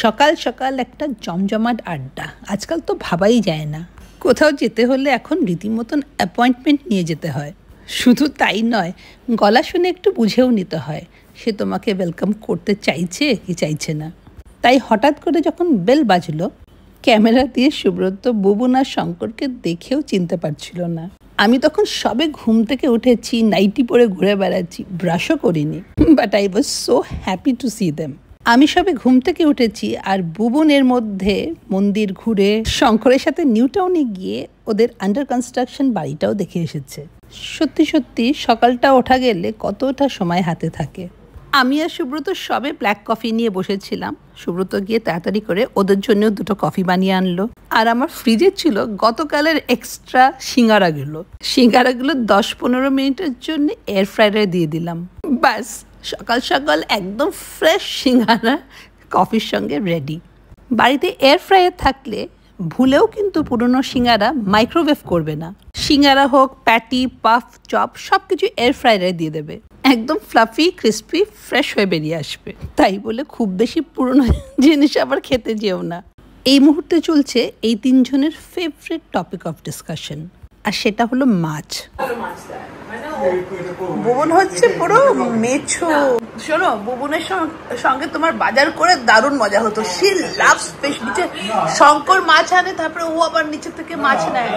সকাল সকাল একটা জমজমাট আড্ডা আজকাল তো ভাবাই যায় না। কোথাও যেতে হলে এখন রীতিমতন অ্যাপয়েন্টমেন্ট নিয়ে যেতে হয়। শুধু তাই নয়, গলা শুনে একটু বুঝেও নিতে হয় সে তোমাকে ওয়েলকাম করতে চাইছে কি চাইছে না। তাই হঠাৎ করে যখন বেল বাজলো, ক্যামেরা দিয়ে সুব্রত, বুবুন আর শঙ্করকে দেখেও চিনতে পারছিল না। আমি তখন সবে ঘুম থেকে উঠেছি, নাইটি পরে ঘুরে বেড়াচ্ছি, ব্রাশও করিনি, but I was so happy to C them. আমি সবে ঘুম থেকে উঠেছি আর বুবুন এর মধ্যে মন্দির ঘুরে শঙ্করের সাথে নিউ টাউনে গিয়ে ওদের আন্ডার কনস্ট্রাকশন বাড়িটাও দেখে এসেছে। সত্যি সত্যি সকালটা ওঠা গেলে কতটা সময় হাতে থাকে। আমি আর সুব্রত সবে ব্ল্যাক কফি নিয়ে বসেছিলাম। সুব্রত গিয়ে তাড়াতাড়ি করে ওদের জন্য দুটো কফি বানিয়ে আনলো। আর আমার ফ্রিজে ছিল গতকালের এক্সট্রা সিঙ্গারাগুলো 10-15 মিনিটের জন্য এয়ার ফ্রায়ারে দিয়ে দিলাম। ব্যাস, সকাল সকাল একদম ফ্রেশ সিঙ্গারা কফির সঙ্গে রেডি। বাড়িতে এয়ার ফ্রায়ার থাকলে ভুলেও কিন্তু পুরনো সিঙ্গারা মাইক্রোওয়েভ করবে না। সিঙ্গারা হোক, প্যাটি, পাফ, চপ সব কিছু এয়ার ফ্রায়ারে দিয়ে দেবে। একদম ফ্লাফি, ক্রিস্পি, ফ্রেশ হয়ে বেরিয়ে আসবে। তাই বলে খুব বেশি পুরনো জিনিস আবার খেতে যেও না। এই মুহূর্তে চলছে এই তিনজনের ফেভারিট টপিক অফ ডিসকাশন, আর সেটা হলো মাছ। বুবুন হচ্ছে পুরো মেছো। শোনো, বুবুনের সঙ্গে তোমার বাজার করে দারুণ মজা হতো। সে লাভ স্পেশ নিচে শঙ্কর মাছ আনে, তারপরে ও আবার নিচে থেকে মাছ নেয়।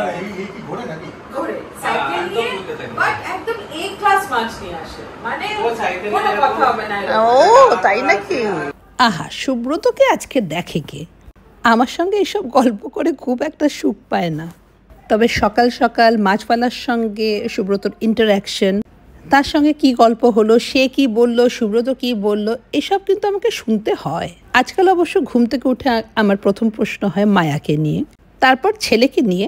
ও তাই নাকি? আহা, সুব্রতকে আজকে দেখে কে? আমার সঙ্গে এইসব গল্প করে খুব একটা সুখ পায় না। তবে সকাল সকাল মাছওয়ালার সঙ্গে সুব্রতর ইন্টারাকশন, তার সঙ্গে কি গল্প হলো, সে কি বলল, সুব্রত কি বলল, এসব কিন্তু আমাকে শুনতে হয়। আজকাল অবশ্য ঘুম থেকে উঠে আমার প্রথম প্রশ্ন হয় মায়াকে নিয়ে, তারপর ছেলেকে নিয়ে,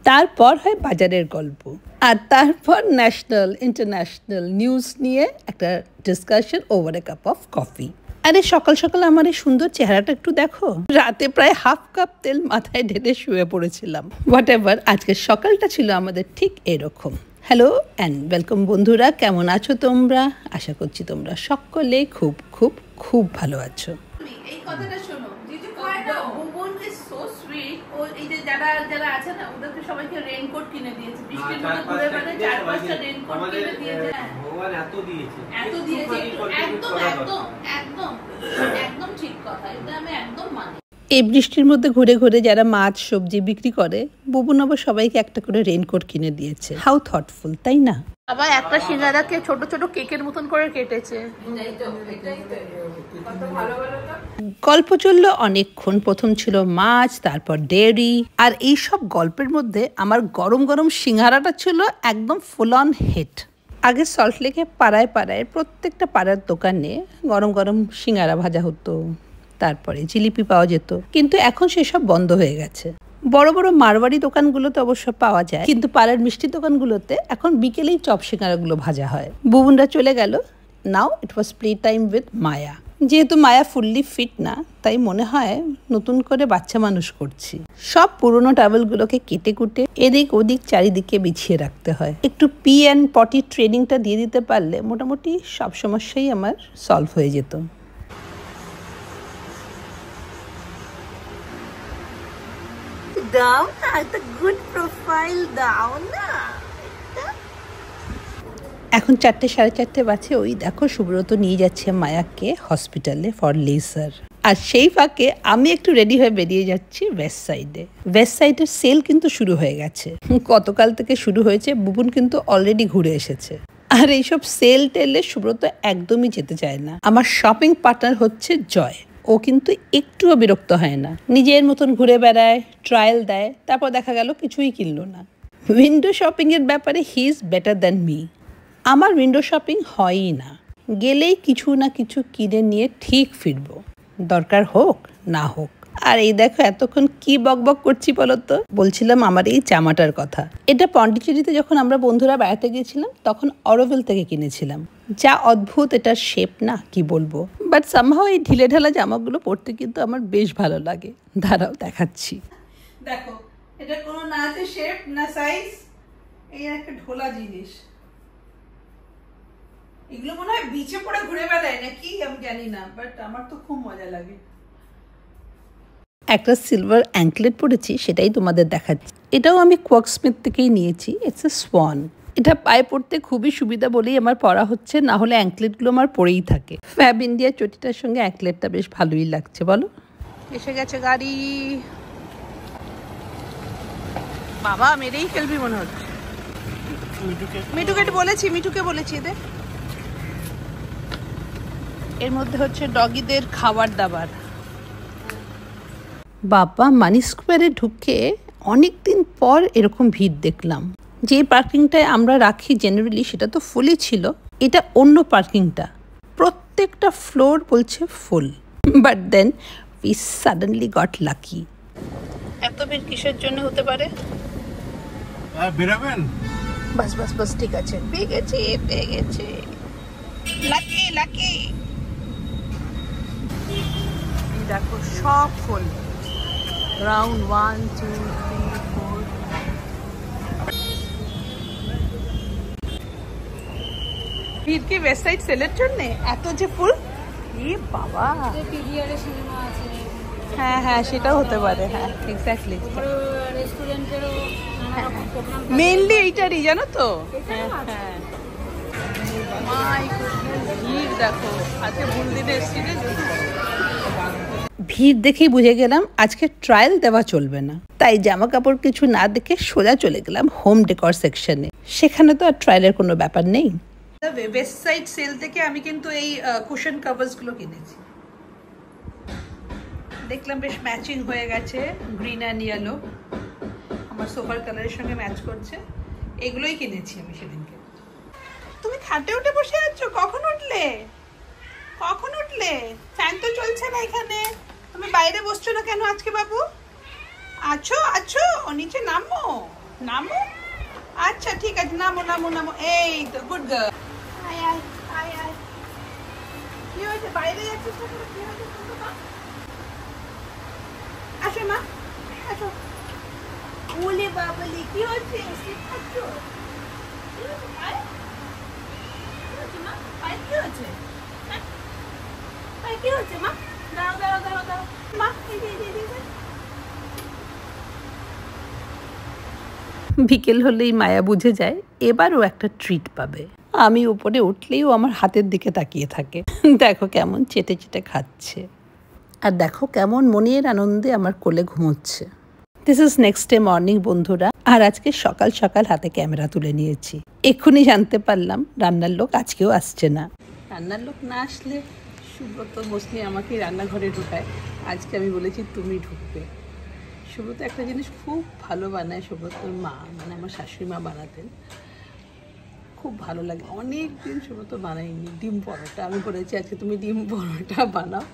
তারপর হয় বাজারের গল্প, আর তারপর ন্যাশনাল ইন্টারন্যাশনাল নিউজ নিয়ে একটা discussion over a cup of coffee. আরে সকাল সকাল আমার এই সুন্দর চেহারাটা একটু দেখো। রাতে প্রায় হাফ কাপ তেল মাথায় ঢেলে শুয়ে পড়েছিলাম। হোয়াট এভার, আজকের সকালটা ছিল আমাদের ঠিক এরকম। হ্যালো অ্যান্ড ওয়েলকাম বন্ধুরা, কেমন আছো তোমরা? আশা করছি তোমরা সকলে খুব খুব খুব ভালো আছো। এই কথাটা শোনো, বুবুন ইজ সো সুইট। ও এই যে যারা আছে না, ওদেরকে সবাইকে রেইনকোট কিনে দিয়েছে। বৃষ্টির মধ্যে ঘুরে বেড়াতে 4-5টা রেইনকোট কিনে দিয়েছে। ভগবান এত দিয়েছে। একদম ঠিক কথা, এটা আমি একদম মানি। এই বৃষ্টির মধ্যে ঘুরে ঘুরে যারা মাছ সবজি বিক্রি করে, বুবুন আবার সবাইকে একটা করে রেইনকোট কিনে দিয়েছে। হাউ থটফুল, তাই না? আবার একটা সিঙ্গারাকে ছোট ছোট কেকের মতন করে কেটেছে। গল্প চললো অনেকক্ষণ। প্রথম ছিল মাছ, তারপর ডেয়ারি, আর এই সব গল্পের মধ্যে আমার গরম গরম সিঙ্গারাটা ছিল একদম ফুল অন হিট। আগে সল্টলেকে পাড়ায় পাড়ায় প্রত্যেকটা পাড়ার দোকানে গরম গরম সিঙ্গারা ভাজা হতো, তারপরে জিলিপি পাওয়া যেত, কিন্তু এখন সেসব বন্ধ হয়ে গেছে। বড় বড় মারওয়াড়ি দোকানগুলোতে অবশ্য পাওয়া যায়, কিন্তু পাড়ার মিষ্টি দোকানগুলোতে এখন বিকেলেই চপ সিঙ্গারাগুলো ভাজা হয়। বুবুনরা চলে গেল। নাও ইট ওয়াজ প্লে টাইম উইথ মায়া। যেহেতু মায়া ফুললি ফিট না, তাই মনে হয় নতুন করে বাচ্চা মানুষ করছি। সব পুরনো টাওয়েলগুলোকে কেটে কুটে এদিক ওদিক চারিদিকে বিছিয়ে রাখতে হয়। একটু পি অ্যান্ড পটি ট্রেনিংটা দিয়ে দিতে পারলে মোটামুটি সব সমস্যাই আমার সলভ হয়ে যেত। দাও না, একটা গুড প্রোফাইল দাও না। এখন 4:30 বাজে। ওই দেখো সুব্রত নিয়ে যাচ্ছে মায়াকে হসপিটালে ফর লেজার। আর সেই ফাঁকে আমি একটু রেডি হয়ে বেরিয়ে যাচ্ছি ওয়েস্ট সাইডে। ওয়েস্ট সাইডের সেল কিন্তু শুরু হয়ে গেছে, গতকাল থেকে শুরু হয়েছে। বুবুন কিন্তু অলরেডি ঘুরে এসেছে। আর এইসব সেল টেলে সুব্রত একদমই যেতে চায় না। আমার শপিং পার্টনার হচ্ছে জয়। ও কিন্তু একটুও বিরক্ত হয় না, নিজের মতন ঘুরে বেড়ায়, ট্রায়াল দেয়, তারপর দেখা গেল কিছুই কিনলো না। উইন্ডো শপিং এর ব্যাপারে he is better than me. আমার উইন্ডো শপিং হয়ই না, গেলেই কিছু না কিছু কিনে নিয়ে ঠিক ফিরবো, দরকার হোক না হোক। আর এই দেখো এতক্ষণ কি বকবক করছি বলতো? বলছিলাম আমার এই জামাটার কথা। এটা পন্ডিচেরিতে যখন আমরা বন্ধুরা বেড়াতে গিয়েছিলাম তখন অরোভেল থেকে কিনেছিলাম। যা অদ্ভুত এটার শেপ না, কি বলবো, বাট সামহাও এই ঢিলে ঢালা জামাগুলো পরতে কিন্তু আমার বেশ ভালো লাগে। দাঁড়াও দেখাচ্ছি। দেখো, এটা কোনো না আছে শেপ না সাইজ, এই একটা ঢোলা জিনিস। এগুলো মনে হয় বিচে পড়ে ঘুরে বেড়ায় নাকি আমি জানি না, বাট আমার তো খুব মজা লাগে। একটা সিলভার অ্যাঙ্কলেট পরেছি, সেটাই তোমাদের দেখাচ্ছি। এটাও আমি কোয়ার্কস্মিথ থেকেই নিয়েছি। It's a swan. এটা পায়ে পড়তে খুবই সুবিধা বলেই আমার পরা হচ্ছে, না হলে অ্যাঙ্কলেটগুলো আমার পরেই থাকে। ফ্যাব ইন্ডিয়া চটিটার সঙ্গে অ্যাঙ্কলেটটা বেশ ভালোই লাগছে বলো। এসে গেছে গাড়ি। বাবা মেরেই খেলবি মনে হচ্ছে। মিঠুকে বলেছি এদের। এর মধ্যে হচ্ছে ডগিদের খাবার দাবার। বাবা মানি স্কোয়ারে ঢুকে অনেকদিন পর এরকম ভিড় দেখলাম। যে পার্কিংটায় আমরা রাখি জেনারেলি সেটা তো ফুলই ছিল, এটা অন্য পার্কিংটা, প্রত্যেকটা ফ্লোর বলছে full. But then we suddenly got lucky. এত ভিড় কিসের জন্য হতে পারে? বেরাবেন? বাস ঠিক আছে, পেয়ে গেছে লাকি লাকি। দেখো সব ফুল, রাউন্ড 1 2 3 4। ভিড় কি ওয়েস্ট সাইড সেলের জন্য এত যে ফুল? এ বাবা, পিভিআর সিনেমা আছে। হ্যাঁ সেটাও হতে পারে। হ্যাঁ এক্স্যাক্টলি, রেস্টুরেন্টেরও প্রোগ্রাম মেইনলি এইটারই জানো তো। হ্যাঁ মাই গুডনেস, ভিড় দেখো। আজকে ভুল দিনে এসেছি রে। ভিড় দেখেই বুঝে গেলাম আজকে ট্রায়াল দেওয়া চলবে না, তাই জামা কাপড় কিছু না দেখে সোজা চলে গেলাম হোম ডেকর সেকশনে। সেখানে তো আর ট্রায়ালের কোনো ব্যাপার নেই। ওয়েস্ট সাইড সেল থেকে আমি কিন্তু এই কুশন কভারস গুলো কিনেছি। দেখলাম বেশ ম্যাচিং হয়ে গেছে, গ্রিন অ্যান্ড ইয়েলো, আমার সোফার কালারের সঙ্গে ম্যাচ করছে। এগুলোই কিনেছি আমি সেদিনকে। তুমি খাটে উঠে বসে আছো? কখন উঠলে? ফ্যান তো চলছে না এখানে, তুমি বাইরে বসছো না কেন আজকে বাবু? আছো ও নিচে নামো। আচ্ছা ঠিক আছে, নামো। এই তো গুড গার্ল। আয় কি হয়েছে? বাইরে যাচ্ছিস না কেন? কি হয়েছে? আসো মা, আসো। ওলে বাবলি, কি হচ্ছে? স্লিপ খাচ্ছো? কি হয়েছে পায়ে? মা পায়ে কি হয়েছে? কি হচ্ছে মা? দাঁড়াও মা, বিকেল হলেই মায়া বুঝে যায় এবারও একটা ট্রিট পাবে। আমি উপরে উঠলেই ও আমার হাতের দিকে তাকিয়ে থাকে। দেখো কেমন চেটে খাচ্ছে, আর দেখো কেমন মনের আনন্দে আমার কোলে ঘুমোচ্ছে। This is next day morning বন্ধুরা। আর আজকে সকাল সকাল হাতে ক্যামেরা তুলে নিয়েছি। এক্ষুনি জানতে পারলাম রান্নার লোক আজকেও আসছে না। রান্নার লোক না আসলে সুব্রত মোস্টলি আমাকে রান্নাঘরে ঢুকায়। আজকে আমি বলেছি তুমি ঢুকবে। সুব্রত একটা জিনিস খুব ভালো বানায়, সুব্রতর মা মানে আমার শাশুড়ি মা বানাতেন, খুব ভালো লাগে। অনেক দিন সুব্রত বানাইনি ডিম পরোটা। আমি বলেছি আজকে তুমি ডিম পরোটা বানাও,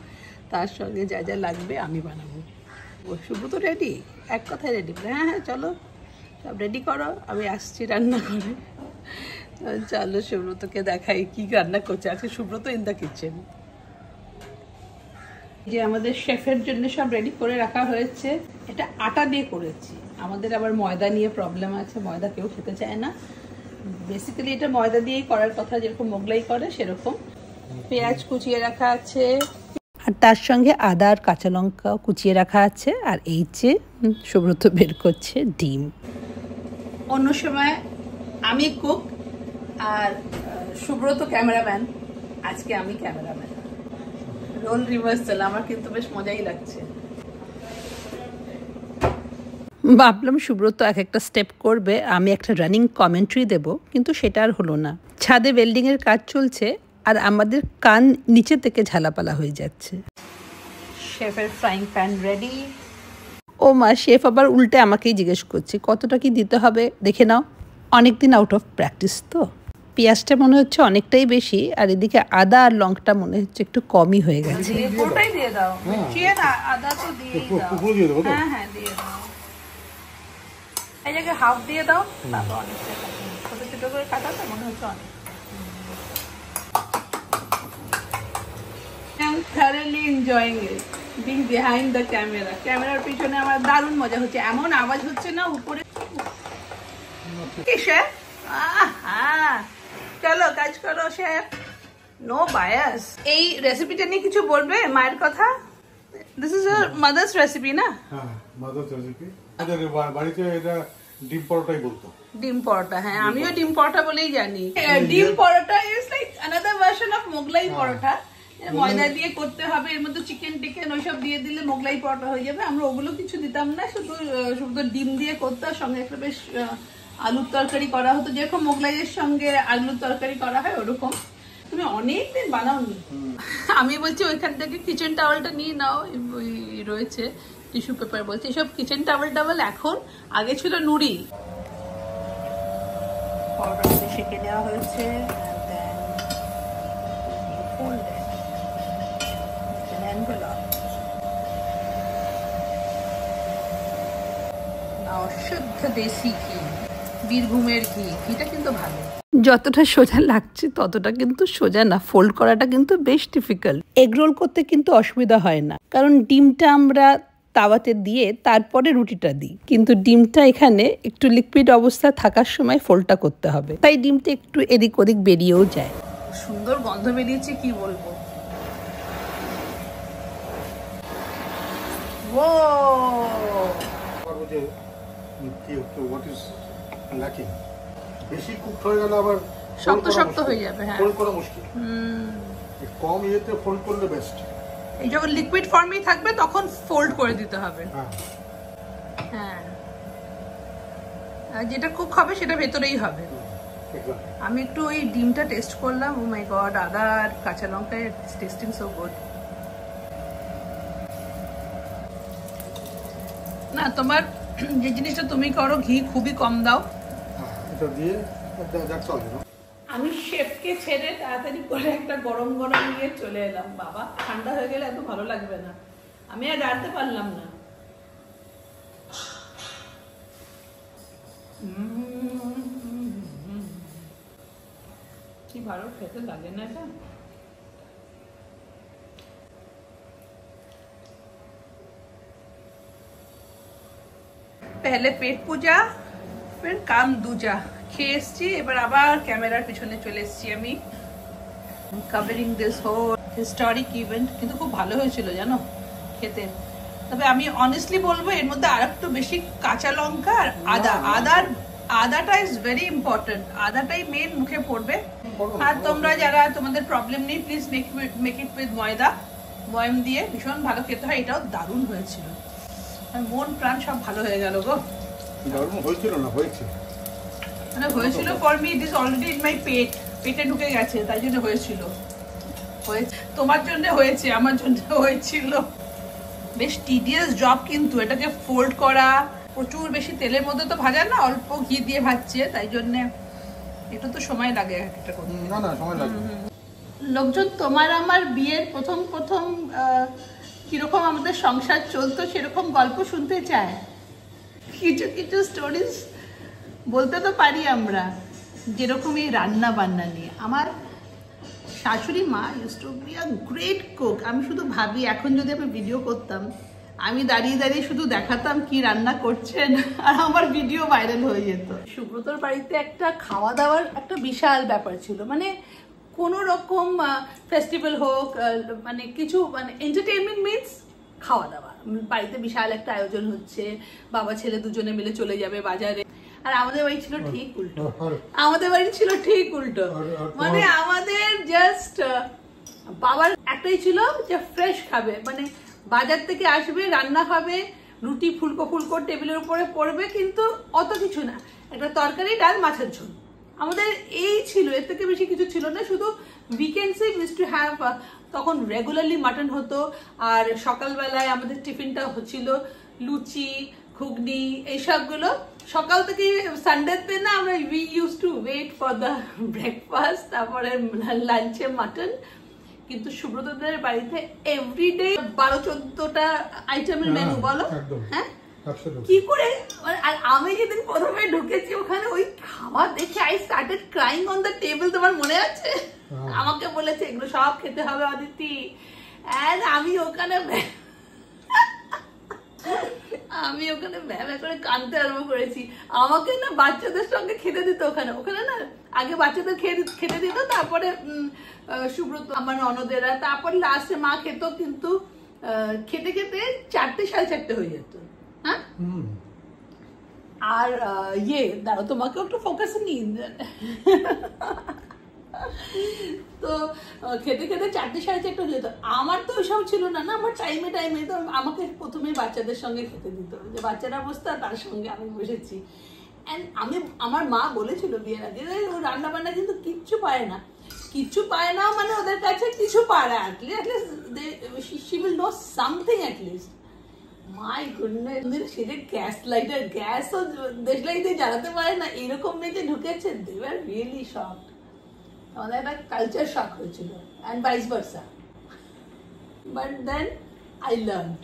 তার সঙ্গে যা যা লাগবে আমি বানাবো। সুব্রত রেডি, এক কথায় রেডি। হ্যাঁ চলো সব রেডি করো, আমি আসছি রান্না করে। চলো সুব্রতকে দেখাই কি রান্না করছে আজকে সুব্রত ইন দ্য কিচেন। যে আমাদের শেফের জন্য সব রেডি করে রাখা হয়েছে। এটা আটা দিয়ে করেছি, আমাদের আবার ময়দা নিয়ে প্রবলেম আছে, ময়দা কেউ খেতে চায় না। বেসিক্যালি এটা ময়দা দিয়েই করার কথা, যেরকম মোগলাই করে সেরকম। পেঁয়াজ কুচিয়ে রাখা আছে, আর তার সঙ্গে আদা আর কাঁচা লঙ্কা কুচিয়ে রাখা আছে। আর এই যে সুব্রত বের করছে ডিম। অন্য সময় আমি কুক আর সুব্রত ক্যামেরাম্যান, আজকে আমি ক্যামেরাম্যান। রোল রিভার্সাল, আমার কিন্তু বেশ মজাই লাগছে। ভাবলাম সুব্রত এক একটা স্টেপ করবে, আমি একটা রানিং কমেন্ট্রি দেব, কিন্তু সেটা আর হলো না। ছাদে ওয়েল্ডিং এর কাজ চলছে আর আমাদের কান নিচে থেকে ঝালাপালা হয়ে যাচ্ছে। শেফের ফ্রাইং প্যান রেডি। ও মা, শেফ আবার উল্টে আমাকেই জিজ্ঞেস করছে কতটা কি দিতে হবে দেখে নাও। অনেকদিন আউট অফ প্র্যাকটিস তো। পেঁয়াজটা মনে হচ্ছে অনেকটাই বেশি, আর এদিকে আদা আর লঙ্কাটা মনে হচ্ছে একটু কমই হয়ে গেছে। পুরোটাই দিয়ে দাও, আদা তো দিয়েই দাও। হ্যাঁ দিয়ে দাও। এই জায়গায় হাফ দিয়ে দাও, তারপর অনেকটা ছোট ছোট করে কাটা তো মনে হচ্ছে অনেক। I'm thoroughly enjoying it, being behind the camera. ক্যামেরার পিছনে আমার দারুণ মজা হচ্ছে। এমন আওয়াজ হচ্ছে না উপরে। কি শেফ? চলো কাজ করো শেফ। No bias. এই রেসিপিটা নিয়ে কিছু বলবে, মায়ের কথা? This is your mother's recipe না? হ্যাঁ, মাদার্স রেসিপি। আমাদের বাড়িতে এটা ডিম পরোটাই বলতো। ডিম পরোটা, হ্যাঁ আমিও ডিম পরোটা বলেই জানি। ডিম paratha is like another version of Mughlai paratha. ময়দা দিয়ে করতে হবে, এর মধ্যে চিকেন টিকেন ওইসব দিয়ে দিলে মোগলাই পরোটা হয়ে যাবে। আমরা ওগুলো কিছু দিতাম না, শুধু ডিম দিয়ে করতে, সঙ্গে একটা বেশ আলুর তরকারি করা হতো, যেরকম মোগলাইয়ের সঙ্গে আলুর তরকারি করা হয় ওরকম। তুমি অনেকদিন বানাওনি। আমি বলছি ওইখান থেকে কিচেন টাওয়ালটা নিয়ে নাও, ওই রয়েছে টিস্যু পেপার। বলছি এসব কিচেন টাওয়াল টাওয়াল এখন, আগে ছিল নুড়ি। পরোটাতে সেঁকে দেওয়া হয়েছে, শুদ্ধ দেশি ঘি, বীরভূমের ঘি। ঘিটা কিন্তু ভালো। যতটা সোজা লাগছে ততটা কিন্তু সোজা না, ফোল্ড করাটা কিন্তু বেশ ডিফিকাল্ট। এগ রোল করতে কিন্তু অসুবিধা হয় না, কারণ ডিমটা আমরা তাওয়াতে দিয়ে তারপরে রুটিটা দিই, কিন্তু ডিমটা এখানে একটু লিকুইড অবস্থা থাকার সময় ফোল্ডটা করতে হবে, তাই ডিমটা একটু এদিক ওদিক বেরিয়েও যায়। সুন্দর গন্ধ বেরিয়েছে, কি বলবো। ও হোয়াট ইজ ল্যাকিং, বেশি কুক হয়ে গেলে আবার শক্ত শক্ত হয়ে যাবে। হ্যাঁ, ফোল্ড করা মুশকিল। কম ইয়েতে ফোল্ড করলে বেস্ট। এই যখন লিকুইড ফর্মেই থাকবে তখন ফোল্ড করে দিতে হবে। হ্যাঁ, আর যেটা কুক হবে সেটা ভেতরেই হবে। আমি একটু ওই ডিমটা টেস্ট করলাম। ও মাই গড, আদা আর কাঁচা লঙ্কা, টেস্টিং সো গুড। না, তোমার যে জিনিসটা তুমি করো, ঘি খুবই কম দাও। এটা দিয়ে দ্যাটস অল। আমি শেফকে ছেড়ে তাড়াতাড়ি করে একটা গরম গরম নিয়ে চলে এলাম। বাবা, ঠান্ডা হয়ে গেলে এত ভালো লাগবে না। আমি আর রাখতে পারলাম না। কি ভালো খেতে লাগে না এটা। पहले पेट पूजा फिर काम दूजा। খেয়ে এসছি, এবার আবার ক্যামেরার পিছনে চলে এসছি আমি। Covering this whole historic event. কিন্তু খুব ভালো হয়েছিল জানো খেতে। তবে আমি অনেস্টলি বলবো, এর মধ্যে আর একটু বেশি কাঁচা লঙ্কা আর আদাটা ইজ ভেরি ইম্পর্টেন্ট। আদাটাই মেন মুখে পড়বে। আর তোমরা যারা, তোমাদের প্রবলেম নেই, প্লিজ মেক ইট উইথ ময়দা, ময়ম দিয়ে। ভীষণ ভালো খেতে হয়। এটাও দারুণ হয়েছিল। মন প্রাণ সব ভালো হয়ে গেল গো। দারুণ হয়েছিল না, হয়েছে মানে হয়েছিল for me, it is already in my পেট। পেটে ঢুকে গেছে, তাই জন্য হয়েছিল। তোমার জন্য হয়েছে, আমার জন্য হয়েছিল। বেশ টিডিয়াস জব কিন্তু এটাকে ফোল্ড করা। প্রচুর বেশি তেলের মধ্যে তো ভাজা না, অল্প ঘি দিয়ে ভাজছে, তাই জন্য একটু তো সময় লাগে একটা করতে। না না, সময় লাগে। লোকজন তোমার আমার বিয়ের প্রথম কিরকম আমাদের সংসার চলতো সেরকম গল্প শুনতে চায়। কিছু কিছু স্টোরিজ বলতে তো পারি আমরা, যেরকম এই রান্না বান্না নিয়ে। আমার শাশুড়ি মা use to be a great cook. আমি শুধু ভাবি, এখন যদি আমি ভিডিও করতাম, আমি দাঁড়িয়ে দাঁড়িয়ে শুধু দেখাতাম কি রান্না করছেন, আর আমার ভিডিও ভাইরাল হয়ে যেত। সুব্রতর বাড়িতে একটা খাওয়া দাওয়ার একটা বিশাল ব্যাপার ছিল। মানে কোনো রকম ফেস্টিভ্যাল হোক, মানে কিছু, মানে এন্টারটেইনমেন্ট মিনস খাওয়া দাওয়া। বাড়িতে বিশাল একটা আয়োজন হচ্ছে, বাবা ছেলে দুজনে মিলে চলে যাবে বাজারে। আর আমাদের বাড়ি ছিল ঠিক উল্টো। মানে আমাদের জাস্ট বাবার একটাই ছিল যে ফ্রেশ খাবে, মানে বাজার থেকে আসবে, রান্না হবে, রুটি ফুলকো ফুলকো টেবিলের উপরে পড়বে, কিন্তু অত কিছু না, একটা তরকারি, ডাল, মাছের ঝোল। আমাদের এই ছিল, এর থেকে বেশি কিছু ছিল না। শুধু উইকেন্ডসে উই ইউজড টু হ্যাভ, তখন রেগুলারলি মাটন হতো। আর সকালবেলায় আমাদের টিফিনটা হচ্ছিল লুচি, ঘুগনি, এইসবগুলো। সকাল থেকে সানডেতে না, আমরা we use to wait for the breakfast, তারপরে লাঞ্চে মাটন। কিন্তু সুব্রতদের বাড়িতে এভরিডে 12-14টা আইটেমের মেনু। বলো হ্যাঁ কি করে। আর আমি যেদিন প্রথমে ঢুকেছি ওখানে, ওই খাবার দেখে I started crying on the table. তোমার মনে আছে? আমাকে বলেছে এগুলো সব খেতে হবে অদিতি। আমি ওখানে ভ্যাবে করে কাঁদতে আরম্ভ করেছি। আমাকে না বাচ্চাদের সঙ্গে খেতে দিত ওখানে না। আগে বাচ্চাদের খেতে দিত, তারপরে সুব্রত আমার ননদেরা, তারপর লাস্টে মা খেত, কিন্তু খেতে খেতে 4টে 4:30 হয়ে যেত। হ্যাঁ, আর দাঁড়ো তোমাকে একটু ফোকাস নিন। তো খেতে খেতে 4টে 4:30 হয়ে যেত। আমার তো ওইসব ছিল না, আমার টাইমে তো আমাকে প্রথমে বাচ্চাদের সঙ্গে খেতে দিত, যে বাচ্চারা বসতো তার সঙ্গে আমি বসেছি। আমার মা বলেছিল বিয়ের আগে, ও রান্না বান্না কিন্তু কিচ্ছু পায় না, মানে ওদের কাছে কিছু পারে, she will know something at least. My goodness, সেটা গ্যাসও দেশলাইতে জ্বালাতে পারে না, এরকম মেয়েতে ঢুকেছে। They were really shocked. আমাদের একটা কালচার শক হয়েছিল, and vice versa. But then I learned.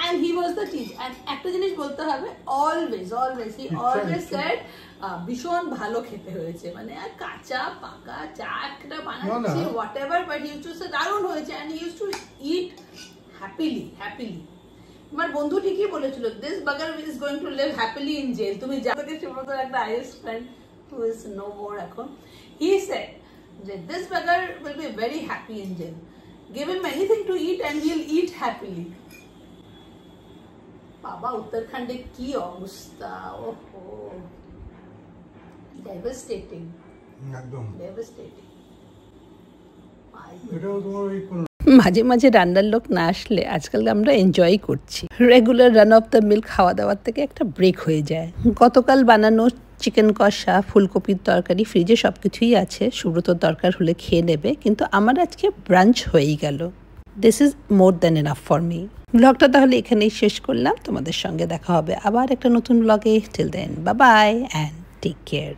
And he was the teacher. And একটা জিনিস বলতে হবে, always he always said ভীষণ ভালো খেতে হয়েছে, মানে আর কাঁচা পাকা চা একটা বানাচ্ছে whatever, but he used to say দারুণ হয়েছে, and he used to eat happily. আমার বন্ধু ঠিকই বলেছিল, this bugger is going to live happily in jail. তুমি জানো সুব্রতর একটা IAS friend who is no more এখন, he said that this bugger will be very happy in jail. Give him anything to eat and he'll eat happily. বাবা, উত্তরাখণ্ডে কি অবস্থা! ওহো, devastating. একদম devastating. এটাও তোমার ওই মাঝে মাঝে রান্নার লোক না আসলে আজকাল আমরা এনজয় করছি। রেগুলার রান অফ দ্য মিল খাওয়া দাওয়ার থেকে একটা ব্রেক হয়ে যায়। গতকাল বানানো চিকেন কষা, ফুলকপির তরকারি ফ্রিজে সব কিছুই আছে, সুব্রতর দরকার হলে খেয়ে নেবে, কিন্তু আমার আজকে ব্রাঞ্চ হয়েই গেল। This is more than enough for me. ব্লগটা তাহলে এখানেই শেষ করলাম, তোমাদের সঙ্গে দেখা হবে আবার একটা নতুন ব্লগে। Till then, bye bye and take care.